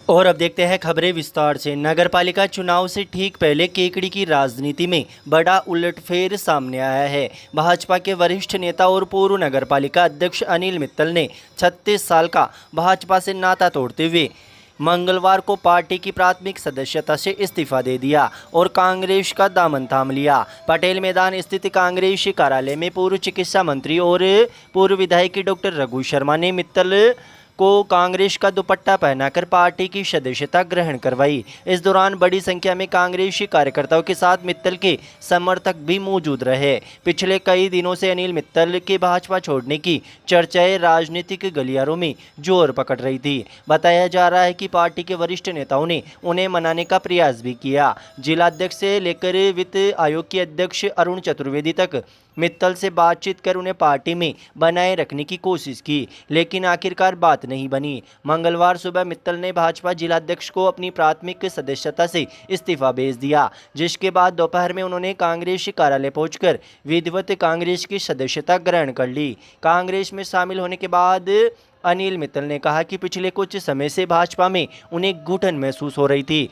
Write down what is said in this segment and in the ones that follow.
और अब देखते हैं खबरें विस्तार से। नगरपालिका चुनाव से ठीक पहले केकड़ी की राजनीति में बड़ा उलटफेर सामने आया है। भाजपा के वरिष्ठ नेता और पूर्व नगरपालिका अध्यक्ष अनिल मित्तल ने 36 साल का भाजपा से नाता तोड़ते हुए मंगलवार को पार्टी की प्राथमिक सदस्यता से इस्तीफा दे दिया और कांग्रेस का दामन थाम लिया। पटेल मैदान स्थित कांग्रेस कार्यालय में पूर्व चिकित्सा मंत्री और पूर्व विधायक डॉक्टर रघु शर्मा ने मित्तल को कांग्रेस का दुपट्टा पहनाकर पार्टी की सदस्यता ग्रहण करवाई। इस दौरान बड़ी संख्या में कांग्रेसी कार्यकर्ताओं के साथ मित्तल के समर्थक भी मौजूद रहे। पिछले कई दिनों से अनिल मित्तल के भाजपा छोड़ने की चर्चाएं राजनीतिक गलियारों में जोर पकड़ रही थी। बताया जा रहा है कि पार्टी के वरिष्ठ नेताओं ने उन्हें मनाने का प्रयास भी किया। जिलाध्यक्ष से लेकर वित्त आयोग के अध्यक्ष अरुण चतुर्वेदी तक मित्तल से बातचीत कर उन्हें पार्टी में बनाए रखने की कोशिश की, लेकिन आखिरकार बात नहीं बनी। मंगलवार सुबह मित्तल ने भाजपा जिलाध्यक्ष को अपनी प्राथमिक सदस्यता से इस्तीफा भेज दिया, जिसके बाद दोपहर में उन्होंने कांग्रेस कार्यालय पहुंचकर विधिवत कांग्रेस की सदस्यता ग्रहण कर ली। कांग्रेस में शामिल होने के बाद अनिल मित्तल ने कहा कि पिछले कुछ समय से भाजपा में उन्हें घुटन महसूस हो रही थी।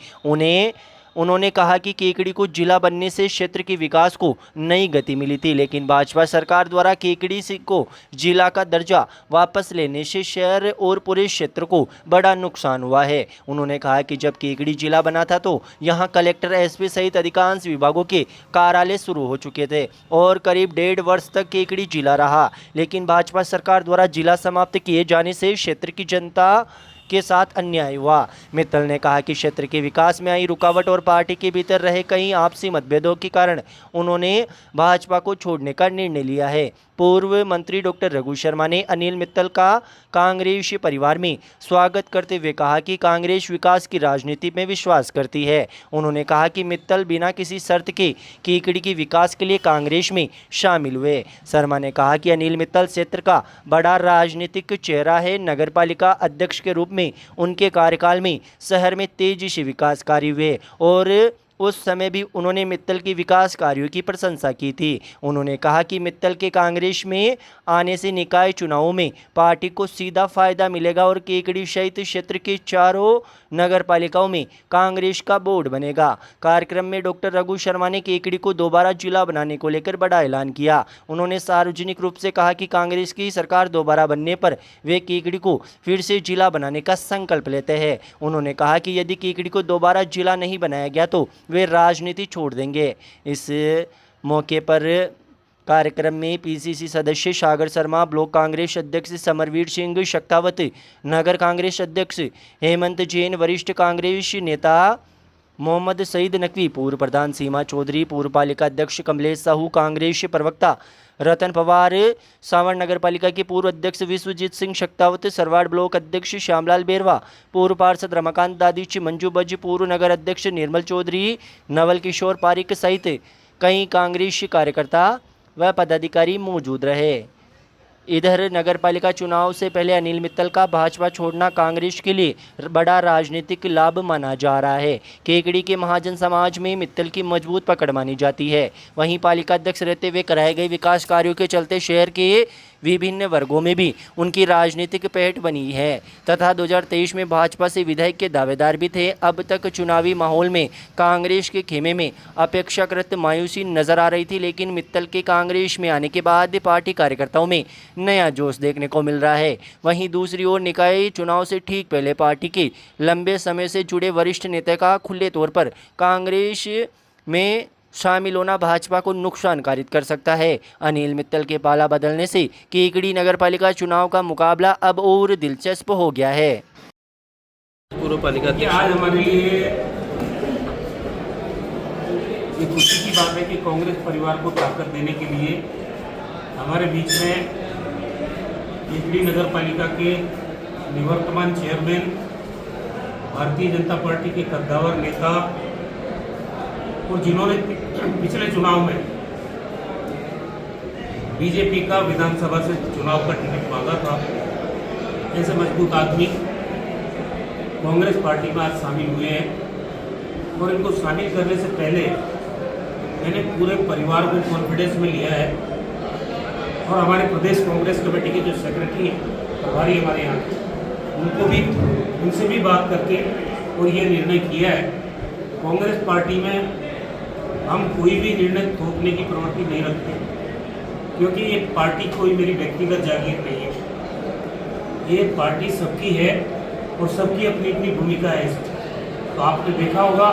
उन्होंने कहा कि केकड़ी को जिला बनने से क्षेत्र के विकास को नई गति मिली थी, लेकिन भाजपा सरकार द्वारा केकड़ी को जिला का दर्जा वापस लेने से शहर और पूरे क्षेत्र को बड़ा नुकसान हुआ है। उन्होंने कहा कि जब केकड़ी जिला बना था तो यहां कलेक्टर, एसपी सहित अधिकांश विभागों के कार्यालय शुरू हो चुके थे और करीब 1.5 वर्ष तक केकड़ी जिला रहा, लेकिन भाजपा सरकार द्वारा जिला समाप्त किए जाने से क्षेत्र की जनता के साथ अन्याय हुआ। मित्तल ने कहा कि क्षेत्र के विकास में आई रुकावट और पार्टी के भीतर रहे कई आपसी मतभेदों के कारण उन्होंने भाजपा को छोड़ने का निर्णय लिया है। पूर्व मंत्री डॉक्टर रघु शर्मा ने अनिल मित्तल का कांग्रेस परिवार में स्वागत करते हुए कहा कि कांग्रेस विकास की राजनीति में विश्वास करती है। उन्होंने कहा कि मित्तल बिना किसी शर्त के केकड़ी के विकास के लिए कांग्रेस में शामिल हुए। शर्मा ने कहा कि अनिल मित्तल क्षेत्र का बड़ा राजनीतिक चेहरा है। नगरपालिका अध्यक्ष के रूप में उनके कार्यकाल में शहर में तेजी से विकास कार्य हुए और उस समय भी उन्होंने मित्तल के विकास कार्यों की प्रशंसा की थी। उन्होंने कहा कि मित्तल के कांग्रेस में आने से निकाय चुनावों में पार्टी को सीधा फायदा मिलेगा और केकड़ी सहित क्षेत्र के चारों नगरपालिकाओं में कांग्रेस का बोर्ड बनेगा। कार्यक्रम में डॉक्टर रघु शर्मा ने केकड़ी को दोबारा जिला बनाने को लेकर बड़ा ऐलान किया। उन्होंने सार्वजनिक रूप से कहा कि कांग्रेस की सरकार दोबारा बनने पर वे केकड़ी को फिर से जिला बनाने का संकल्प लेते हैं। उन्होंने कहा कि यदि केकड़ी को दोबारा जिला नहीं बनाया गया तो वे राजनीति छोड़ देंगे। इस मौके पर कार्यक्रम में पीसीसी सदस्य सागर शर्मा, ब्लॉक कांग्रेस अध्यक्ष समरवीर सिंह शेखावत, नगर कांग्रेस अध्यक्ष हेमंत जैन, वरिष्ठ कांग्रेस नेता मोहम्मद सईद नकवी, पूर्व प्रधान सीमा चौधरी, पूर्व पालिका अध्यक्ष कमलेश साहू, कांग्रेस प्रवक्ता रतन पवार, सावर नगरपालिका के पूर्व अध्यक्ष विश्वजीत सिंह शेखावत, सरवाड़ ब्लॉक अध्यक्ष श्यामलाल बेरवा, पूर्व पार्षद रमाकांत दादीच, मंजू बज, पूर्व नगर अध्यक्ष निर्मल चौधरी, नवल किशोर पारिक सहित कई कांग्रेस कार्यकर्ता व पदाधिकारी मौजूद रहे। इधर नगरपालिका चुनाव से पहले अनिल मित्तल का भाजपा छोड़ना कांग्रेस के लिए बड़ा राजनीतिक लाभ माना जा रहा है। केकड़ी के महाजन समाज में मित्तल की मजबूत पकड़ मानी जाती है। वहीं पालिका अध्यक्ष रहते हुए कराए गए विकास कार्यों के चलते शहर के विभिन्न वर्गों में भी उनकी राजनीतिक पहट बनी है तथा 2023 में भाजपा से विधायक के दावेदार भी थे। अब तक चुनावी माहौल में कांग्रेस के खेमे में अपेक्षाकृत मायूसी नजर आ रही थी, लेकिन मित्तल के कांग्रेस में आने के बाद पार्टी कार्यकर्ताओं में नया जोश देखने को मिल रहा है। वहीं दूसरी ओर निकाय चुनाव से ठीक पहले पार्टी के लंबे समय से जुड़े वरिष्ठ नेता का खुले तौर पर कांग्रेस में शामिल होना भाजपा को नुकसान कारित कर सकता है। अनिल मित्तल के पाला बदलने से केकड़ी नगरपालिका चुनाव का मुकाबला अब और दिलचस्प हो गया है। पूर्व पालिका आज हमारे लिए ये खुशी की बात है कि कांग्रेस परिवार को ताकत देने के लिए हमारे बीच में केकड़ी नगर पालिका के निवर्तमान चेयरमैन, भारतीय जनता पार्टी के कद्दावर नेता और जिन्होंने पिछले चुनाव में बीजेपी का विधानसभा से चुनाव का टिकट मांगा था, ऐसे मजबूत आदमी कांग्रेस पार्टी में आज शामिल हुए हैं। और इनको शामिल करने से पहले मैंने पूरे परिवार को कॉन्फिडेंस में लिया है और हमारे प्रदेश कांग्रेस कमेटी के जो सेक्रेटरी हैं, प्रभारी हमारे यहाँ, उनको भी उनसे भी बात करके और ये निर्णय किया है। कांग्रेस पार्टी में हम कोई भी निर्णय थोपने की प्रवृत्ति नहीं रखते, क्योंकि ये पार्टी कोई मेरी व्यक्तिगत जागीर नहीं है। ये पार्टी सबकी है और सबकी अपनी अपनी भूमिका है इसमें। तो आपने देखा होगा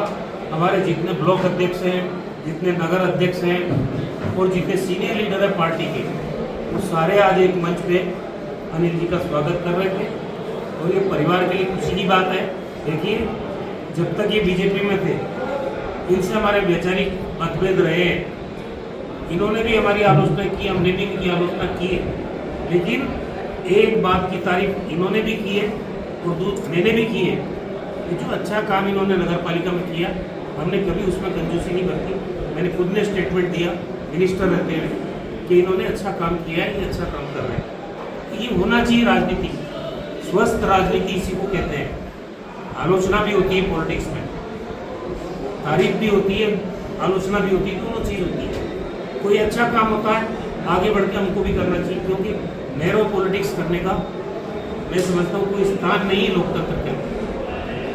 हमारे जितने ब्लॉक अध्यक्ष हैं, जितने नगर अध्यक्ष हैं और जितने सीनियर लीडर हैं पार्टी के, वो सारे आज एक मंच पे अनिल जी का स्वागत कर रहे थे। और ये परिवार के लिए खुशी की बात है। देखिए, जब तक ये बीजेपी में थे, इनसे हमारे वैचारिक मतभेद रहे हैं। इन्होंने भी हमारी आलोचना की, हमने भी इनकी आलोचना की है, लेकिन एक बात की तारीफ इन्होंने भी की है और मैंने भी की है कि जो अच्छा काम इन्होंने नगर पालिका में किया, हमने कभी उसमें कंजूसी नहीं बरती। मैंने खुद ने स्टेटमेंट दिया मिनिस्टर रहते हुए कि इन्होंने अच्छा काम किया है, ये अच्छा काम कर रहे हैं। ये होना चाहिए राजनीति, स्वस्थ राजनीति इसी को कहते हैं। आलोचना भी होती है पॉलिटिक्स में, तारीफ भी होती है, आलोचना भी होती है, दोनों चीज़ होती है। कोई अच्छा काम होता है, आगे बढ़ के हमको भी करना चाहिए, क्योंकि नैरो पॉलिटिक्स करने का मैं समझता हूँ कोई स्थान नहीं है लोकतंत्र के।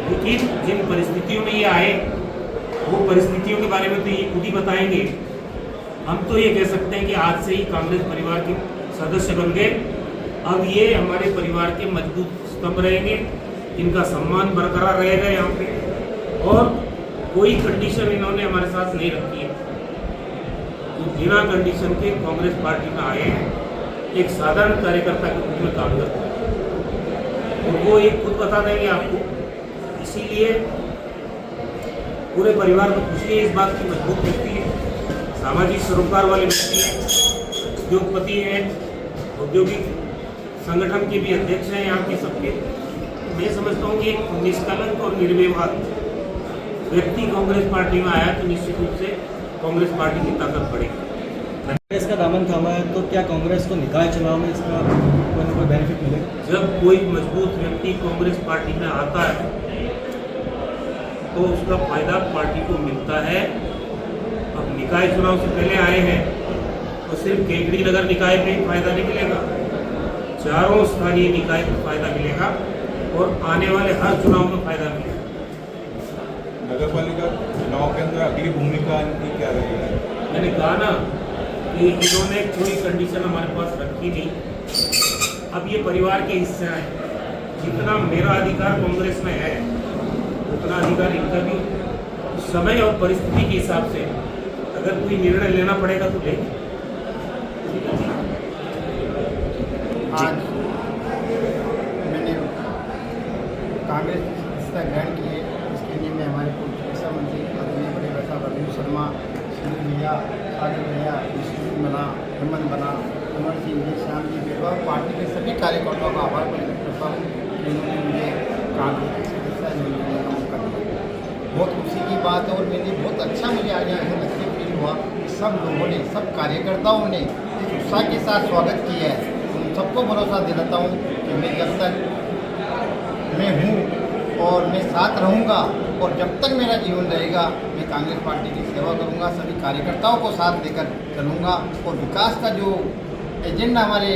लेकिन जिन परिस्थितियों में ये आए, वो परिस्थितियों के बारे में तो ये खुद ही बताएंगे। हम तो ये कह सकते हैं कि आज से ही कांग्रेस परिवार के सदस्य बन गए। अब ये हमारे परिवार के मजबूत स्तंभ रहेंगे, इनका सम्मान बरकरार रहेगा यहाँ पे। और कोई कंडीशन इन्होंने हमारे साथ नहीं रखी है। तो बिना कंडीशन के कांग्रेस पार्टी में आए हैं, एक साधारण कार्यकर्ता के रूप में काम करते हैं और वो एक खुद बता देंगे आपको। इसीलिए पूरे परिवार को खुशी है, इस बात की मजबूत व्यक्ति है, सामाजिक सरोकार वाले व्यक्ति हैं, उद्योगपति हैं, औद्योगिक संगठन के भी अध्यक्ष हैं यहाँ के सबके। मैं समझता हूँ कि एक निष्कलंक और निर्विवाद व्यक्ति कांग्रेस पार्टी में आया तो निश्चित रूप से कांग्रेस पार्टी की ताकत बढ़ेगी। कांग्रेस का दामन थामा है तो क्या कांग्रेस को निकाय चुनाव में इसका कोई ना कोई बेनिफिट मिलेगा? जब कोई मजबूत व्यक्ति कांग्रेस पार्टी में आता है तो उसका फायदा पार्टी को मिलता है। अब निकाय चुनाव से पहले आए हैं तो सिर्फ केकड़ी नगर निकाय में फायदा नहीं मिलेगा, चारों स्थानीय निकाय को फायदा मिलेगा और आने वाले हर चुनाव में फायदा मिलेगा। नगर पालिका चुनाव के अंदर अगली भूमिका इनकी क्या रहेगी? मैंने कहा ना कि इन्होंने कोई कंडीशन हमारे पास रखी नहीं। अब ये परिवार के हिस्से हैं, जितना मेरा अधिकार कांग्रेस में है उतना अधिकार इनका भी। समय और परिस्थिति के हिसाब से अगर कोई निर्णय लेना पड़ेगा तो लेंगे। आज मैंने कांग्रेस हिस्सा ग्रहण किए, इसके लिए मैं हमारे पूर्व शिक्षा मंत्री आदरणीय बड़े भाई साहब अरविंद शर्मा, सुनील भैया, सागर भैया, विष्णु बना, हेमंत बना, कुंवर सिंह जी, श्याम जी बेवा, पार्टी के सभी कार्यकर्ताओं का आभार प्रकट करता हूँ कि उन्होंने मुझे कांग्रेस के हिस्सा लेने का मौका दिया। बहुत खुशी की बात है और मेरे लिए बहुत अच्छा मुझे आज यहाँ लगते फील हुआ कि सब लोगों ने, सब कार्यकर्ताओं ने इस उत्साह के साथ स्वागत किया है। उन सबको भरोसा दिलाता हूँ कि मैं जब तक मैं हूँ और मैं साथ रहूँगा और जब तक मेरा जीवन रहेगा मैं कांग्रेस पार्टी की सेवा करूँगा, सभी कार्यकर्ताओं को साथ लेकर चलूँगा और विकास का जो एजेंडा हमारे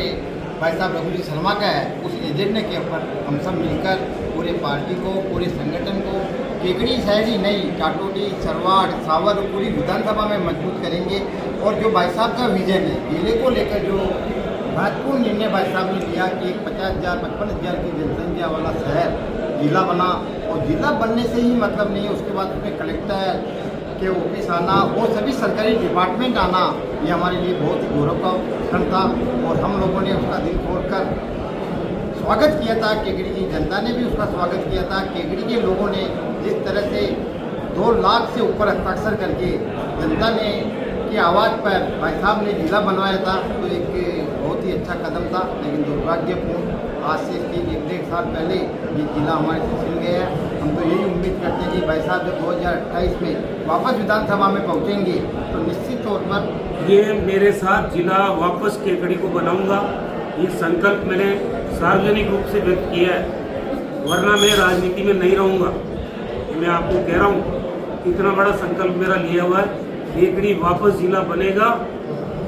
भाई साहब रघुजी शर्मा का है, उस एजेंडे के ऊपर हम सब मिलकर पूरे पार्टी को, पूरे संगठन को केकड़ी शहर ही नहीं, टाटोटी, सरवाड़, सावर पूरी विधानसभा में मजबूत करेंगे। और जो भाई साहब का विजन है जिले को लेकर, जो महत्वपूर्ण निर्णय भाई साहब ने लिया कि 50,000 55,000 की जनसंख्या वाला शहर जिला बना, और जिला बनने से ही मतलब नहीं है, उसके बाद उसमें कलेक्टर के ऑफिस आना और सभी सरकारी डिपार्टमेंट आना, ये हमारे लिए बहुत ही गौरव का क्षण था। और हम लोगों ने उसका दिल खोलकर स्वागत किया था, केकड़ी की जनता ने भी उसका स्वागत किया था। केकड़ी के लोगों ने जिस तरह से 2 लाख से ऊपर हस्ताक्षर करके जनता ने की आवाज़ पर भाई साहब ने जिला बनवाया था, तो एक बहुत ही अच्छा कदम था। लेकिन दुर्भाग्यपूर्ण आज से 1.5 साल पहले ये जिला हमारे से छिन गया है। हम तो यही उम्मीद करते हैं कि भाई साहब जब 2028 में वापस विधानसभा में पहुंचेंगे तो निश्चित तौर पर ये मेरे साथ जिला वापस केकड़ी को बनाऊंगा, ये संकल्प मैंने सार्वजनिक रूप से व्यक्त किया है, वरना मैं राजनीति में नहीं रहूँगा। मैं आपको कह रहा हूँ, इतना बड़ा संकल्प मेरा लिया हुआ है, केकड़ी वापस जिला बनेगा,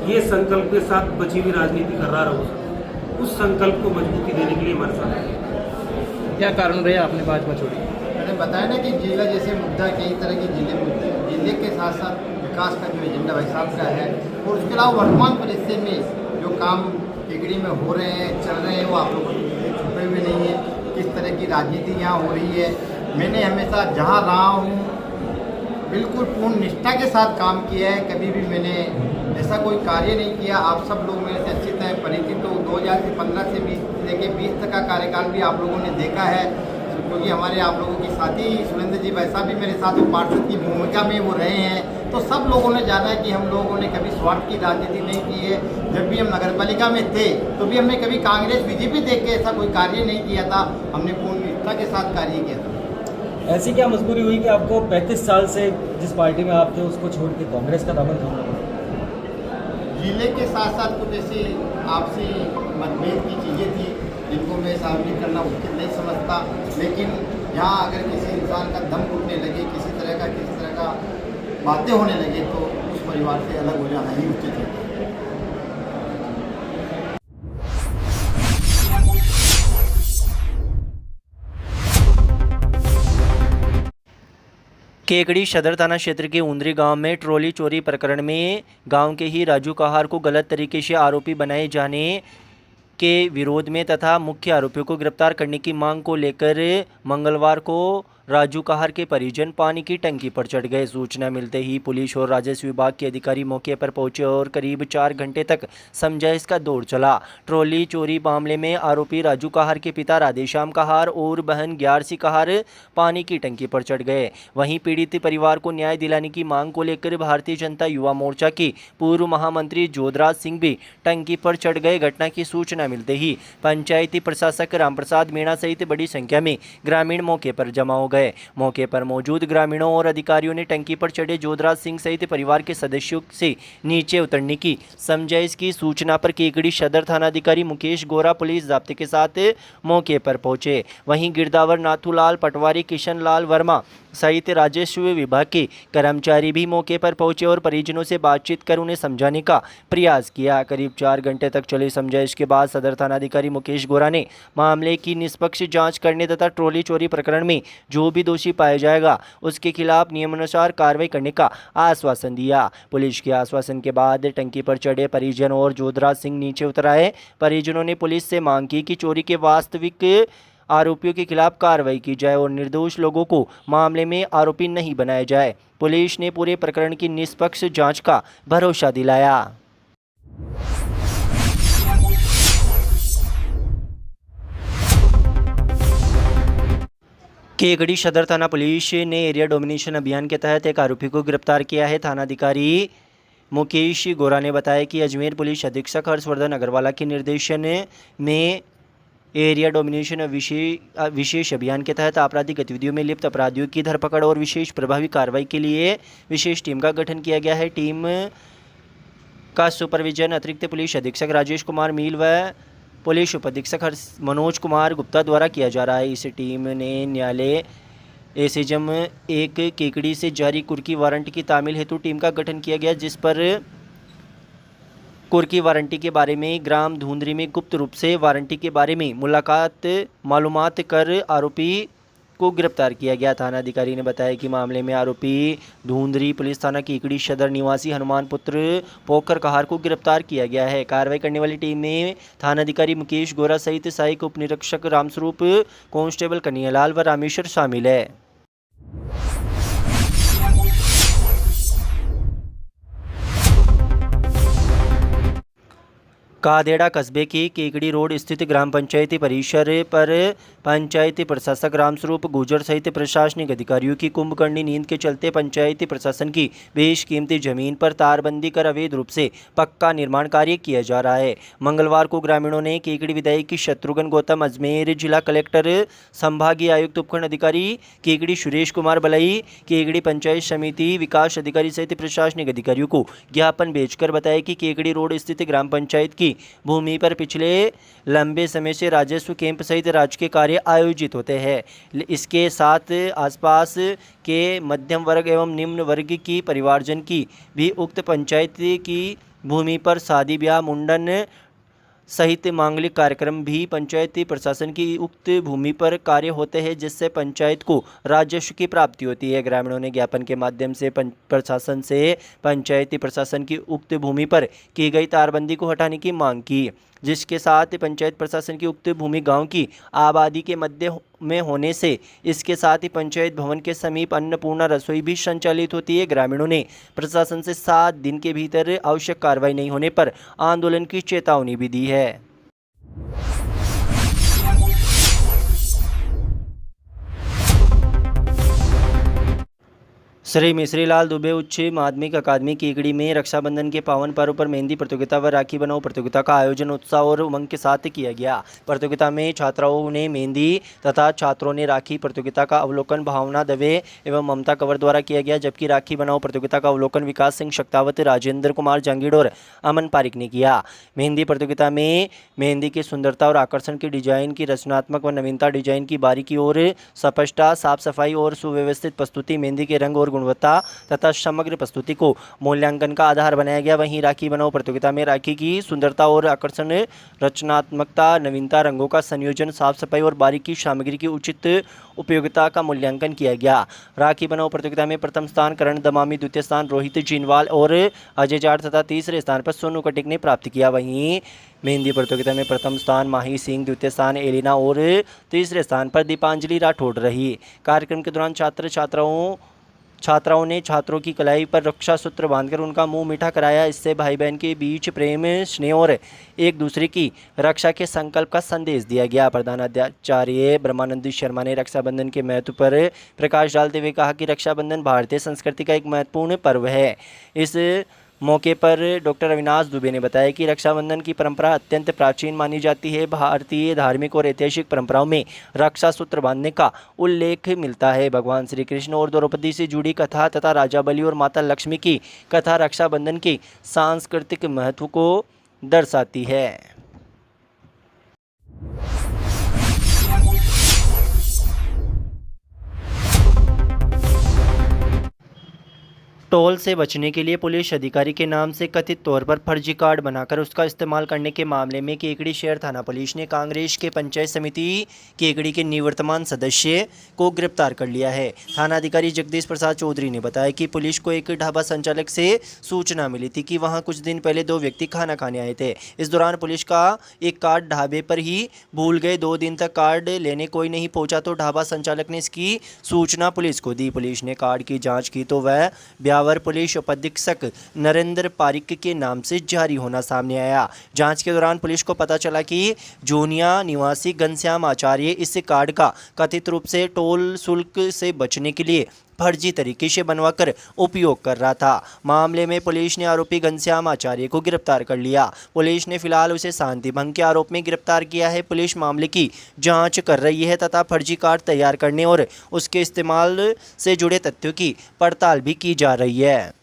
ये संकल्प के साथ बची हुई राजनीति कर रहा रहूँगा। उस संकल्प को मजबूती देने के लिए हमारे साथ है। क्या कारण रहे आपने भाजपा छोड़ी? मैंने बताया ना कि जिला जैसे मुद्दा कई तरह के जिले के साथ साथ विकास का जो एजेंडा भाई साहब का है, और उसके अलावा वर्तमान परिस्थिति में जो काम केकड़ी में हो रहे हैं, चल रहे हैं, वो आप लोगों को छुपे हुए नहीं है। किस तरह की राजनीति यहाँ हो रही है, मैंने हमेशा जहाँ रहा हूँ बिल्कुल पूर्ण निष्ठा के साथ काम किया है। कभी भी मैंने ऐसा कोई कार्य नहीं किया। आप सब लोग मेरे से अच्छी तरह परिचित हो। 2015 से 20 लेके 20 तक का कार्यकाल भी आप लोगों ने देखा है, क्योंकि हमारे आप लोगों की साथी सुरेंद्र जी वैसा भी मेरे साथ पार्षद की भूमिका में वो रहे हैं। तो सब लोगों ने जाना है कि हम लोगों ने कभी स्वार्थ की राजनीति नहीं की है। जब भी हम नगरपालिका में थे तो भी हमने कभी कांग्रेस बीजेपी देख के ऐसा कोई कार्य नहीं किया था। हमने पूर्ण निष्ठा के साथ कार्य किया था। ऐसी क्या मजबूरी हुई कि आपको 35 साल से जिस पार्टी में आप थे उसको छोड़ के कांग्रेस का दामन थामना पड़ा? जिले के साथ साथ कुछ ऐसी आपसी मतभेद की चीज़ें थी जिनको मैं सार्वजनिक करना उचित नहीं समझता। लेकिन यहाँ अगर किसी इंसान का दम घुटने लगे, किसी तरह का बातें होने लगे, तो उस परिवार से अलग हो जाना ही उचित है। केकड़ी सदर थाना क्षेत्र के उंदरी गांव में ट्रॉली चोरी प्रकरण में गांव के ही राजू कहार को गलत तरीके से आरोपी बनाए जाने के विरोध में तथा मुख्य आरोपियों को गिरफ्तार करने की मांग को लेकर मंगलवार को राजू कहार के परिजन पानी की टंकी पर चढ़ गए। सूचना मिलते ही पुलिस और राजस्व विभाग के अधिकारी मौके पर पहुंचे और करीब 4 घंटे तक समझाइश का दौर चला। ट्रॉली चोरी मामले में आरोपी राजू कहार के पिता राधेश्याम कहार और बहन ग्यारसी कहार पानी की टंकी पर चढ़ गए। वहीं पीड़ित परिवार को न्याय दिलाने की मांग को लेकर भारतीय जनता युवा मोर्चा की पूर्व महामंत्री जोधराज सिंह भी टंकी पर चढ़ गए। घटना की सूचना मिलते ही पंचायती प्रशासक रामप्रसाद मीणा सहित बड़ी संख्या में ग्रामीण मौके पर जमा हो गए। मौके पर मौजूद ग्रामीणों और अधिकारियों ने टंकी पर चढ़े जोधराज सिंह सहित परिवार के सदस्यों से नीचे उतरने की समझाइश की। सूचना पर केकड़ी सदर थानाधिकारी मुकेश गोरा पुलिस जाब्ते के साथ मौके पर पहुंचे। वहीं गिरदावर नाथूलाल पटवारी किशन लाल वर्मा सहित राजस्व विभाग के कर्मचारी भी मौके पर पहुंचे और परिजनों से बातचीत कर उन्हें समझाने का प्रयास किया। करीब 4 घंटे तक चली समझाइश के बाद सदर थानाधिकारी मुकेश गोरा ने मामले की निष्पक्ष जांच करने तथा ट्रॉली चोरी प्रकरण में जो भी दोषी पाया जाएगा उसके खिलाफ नियमानुसार कार्रवाई करने का आश्वासन दिया। पुलिस के आश्वासन के बाद टंकी पर चढ़े परिजन और जोधराज सिंह नीचे उतर आए। परिजनों ने पुलिस से मांग की कि चोरी के वास्तविक आरोपियों के खिलाफ कार्रवाई की जाए और निर्दोष लोगों को मामले में आरोपी नहीं बनाया जाए। पुलिस ने पूरे प्रकरण की निष्पक्ष जांच का भरोसा दिलाया। केकड़ी सदर थाना पुलिस ने एरिया डोमिनेशन अभियान के तहत एक आरोपी को गिरफ्तार किया है। थानाधिकारी मुकेश गोरा ने बताया कि अजमेर पुलिस अधीक्षक हर्षवर्धन अग्रवाला के निर्देशन में एरिया डोमिनेशन विशेष अभियान के तहत आपराधिक गतिविधियों में लिप्त अपराधियों की धरपकड़ और विशेष प्रभावी कार्रवाई के लिए विशेष टीम का गठन किया गया है। टीम का सुपरविजन अतिरिक्त पुलिस अधीक्षक राजेश कुमार मील व पुलिस उपाधीक्षक मनोज कुमार गुप्ता द्वारा किया जा रहा है। इस टीम ने न्यायालय एसएजम 1 केकड़ी से जारी कुर्की वारंट की तामील हेतु टीम का गठन किया गया, जिस पर कुर्की वारंटी के बारे में ग्राम धुंधरी में गुप्त रूप से वारंटी के बारे में मालूमात कर आरोपी को गिरफ्तार किया गया। थानाधिकारी ने बताया कि मामले में आरोपी धुंधरी पुलिस थाना केकड़ी सदर निवासी हनुमान पुत्र पोखर कहार को गिरफ्तार किया गया है। कार्रवाई करने वाली टीम में थानाधिकारी मुकेश गोरा सहित सहायक उप निरीक्षक रामस्वरूप, कांस्टेबल कन्हैयालाल व रामेश्वर शामिल है। कादेड़ा कस्बे की केकड़ी रोड स्थित ग्राम पंचायती परिसर पर पंचायती प्रशासक रामस्वरूप गुर्जर सहित प्रशासनिक अधिकारियों की कुंभकर्णी नींद के चलते पंचायती प्रशासन की बेशकीमती जमीन पर तारबंदी कर अवैध रूप से पक्का निर्माण कार्य किया जा रहा है। मंगलवार को ग्रामीणों ने केकड़ी विधायक शत्रुघ्न गौतम, अजमेर जिला कलेक्टर, संभागीय आयुक्त उपखंड अधिकारी केकड़ी सुरेश कुमार बलई, केकड़ी पंचायत समिति विकास अधिकारी सहित प्रशासनिक अधिकारियों को ज्ञापन भेजकर बताया कि केकड़ी रोड स्थित ग्राम पंचायत की भूमि पर पिछले लंबे समय से राजस्व कैंप सहित राजकीय कार्य आयोजित होते हैं। इसके साथ आसपास के मध्यम वर्ग एवं निम्न वर्ग की परिवारजन की भी उक्त पंचायत की भूमि पर शादी ब्याह, मुंडन, सहित मांगलिक कार्यक्रम भी पंचायती प्रशासन की उक्त भूमि पर कार्य होते हैं, जिससे पंचायत को राजस्व की प्राप्ति होती है। ग्रामीणों ने ज्ञापन के माध्यम से प्रशासन से पंचायती प्रशासन की उक्त भूमि पर की गई तारबंदी को हटाने की मांग की, जिसके साथ पंचायत प्रशासन की उक्त भूमि गांव की आबादी के मध्य में होने से इसके साथ ही पंचायत भवन के समीप अन्नपूर्णा रसोई भी संचालित होती है। ग्रामीणों ने प्रशासन से 7 दिन के भीतर आवश्यक कार्रवाई नहीं होने पर आंदोलन की चेतावनी भी दी है। श्री मिश्रीलाल दुबे उच्च माध्यमिक अकादमी केकड़ी में रक्षाबंधन के पावन पर्व पर मेहंदी प्रतियोगिता व राखी बनाओ प्रतियोगिता का आयोजन उत्साह और उमंग के साथ किया गया। प्रतियोगिता में छात्राओं ने मेहंदी तथा छात्रों ने राखी प्रतियोगिता का अवलोकन भावना दवे एवं ममता कंवर द्वारा किया गया, जबकि राखी बनाओ प्रतियोगिता का अवलोकन विकास सिंह शक्तावत, राजेंद्र कुमार जांगीड़ और अमन पारिक ने किया। मेहंदी प्रतियोगिता में मेहंदी की सुंदरता और आकर्षण की डिजाइन की रचनात्मक व नवीनता, डिजाइन की बारीकी और स्पष्टता, साफ सफाई और सुव्यवस्थित प्रस्तुति, मेहंदी के रंग और गुणवत्ता तथा समग्र प्रस्तुति को मूल्यांकन का आधार बनाया गया। वहीं राखी बनाओ प्रतियोगिता में राखी की सुंदरता और आकर्षण, रचनात्मकता, नवीनता, रंगों का संयोजन, साफ सफाई और बारीकी सामग्री की उचित उपयोगिता का मूल्यांकन किया गया। राखी बनाओ प्रतियोगिता में प्रथम स्थान करण दमामी, द्वितीय स्थान रोहित जीनवाल और अजय जाट तथा तीसरे स्थान पर सोनू कटिक ने प्राप्त किया। वहीं मेहंदी प्रतियोगिता में प्रथम स्थान माही सिंह, द्वितीय स्थान एलिना और तीसरे स्थान पर दीपांजलि राठौड़ रही। कार्यक्रम के दौरान छात्राओं ने छात्रों की कलाई पर रक्षा सूत्र बांधकर उनका मुंह मीठा कराया। इससे भाई बहन के बीच प्रेम, स्नेह और एक दूसरे की रक्षा के संकल्प का संदेश दिया गया। प्रधानाचार्य ब्रह्मानंद शर्मा ने रक्षाबंधन के महत्व पर प्रकाश डालते हुए कहा कि रक्षाबंधन भारतीय संस्कृति का एक महत्वपूर्ण पर्व है। इस मौके पर डॉक्टर अविनाश दुबे ने बताया कि रक्षाबंधन की परंपरा अत्यंत प्राचीन मानी जाती है। भारतीय धार्मिक और ऐतिहासिक परंपराओं में रक्षा सूत्र बांधने का उल्लेख मिलता है। भगवान श्री कृष्ण और द्रौपदी से जुड़ी कथा तथा राजा बलि और माता लक्ष्मी की कथा रक्षाबंधन के सांस्कृतिक महत्व को दर्शाती है। टोल से बचने के लिए पुलिस अधिकारी के नाम से कथित तौर पर फर्जी कार्ड बनाकर उसका इस्तेमाल करने के मामले में केकड़ी शहर थाना पुलिस ने कांग्रेस के पंचायत समिति केकड़ी के निवर्तमान सदस्य को गिरफ्तार कर लिया है। थाना अधिकारी जगदीश प्रसाद चौधरी ने बताया कि पुलिस को एक ढाबा संचालक से सूचना मिली थी कि वहां कुछ दिन पहले 2 व्यक्ति खाना खाने आए थे। इस दौरान पुलिस का एक कार्ड ढाबे पर ही भूल गए। 2 दिन तक कार्ड लेने कोई नहीं पहुंचा तो ढाबा संचालक ने इसकी सूचना पुलिस को दी। पुलिस ने कार्ड की जाँच की तो वह पुलिस उपाधीक्षक नरेंद्र पारिक के नाम से जारी होना सामने आया। जांच के दौरान पुलिस को पता चला कि जूनिया निवासी घनश्याम आचार्य इस कार्ड का कथित रूप से टोल शुल्क से बचने के लिए फर्जी तरीके से बनवाकर उपयोग कर रहा था। मामले में पुलिस ने आरोपी घनश्याम आचार्य को गिरफ्तार कर लिया। पुलिस ने फिलहाल उसे शांति भंग के आरोप में गिरफ्तार किया है। पुलिस मामले की जांच कर रही है तथा फर्जी कार्ड तैयार करने और उसके इस्तेमाल से जुड़े तथ्यों की पड़ताल भी की जा रही है।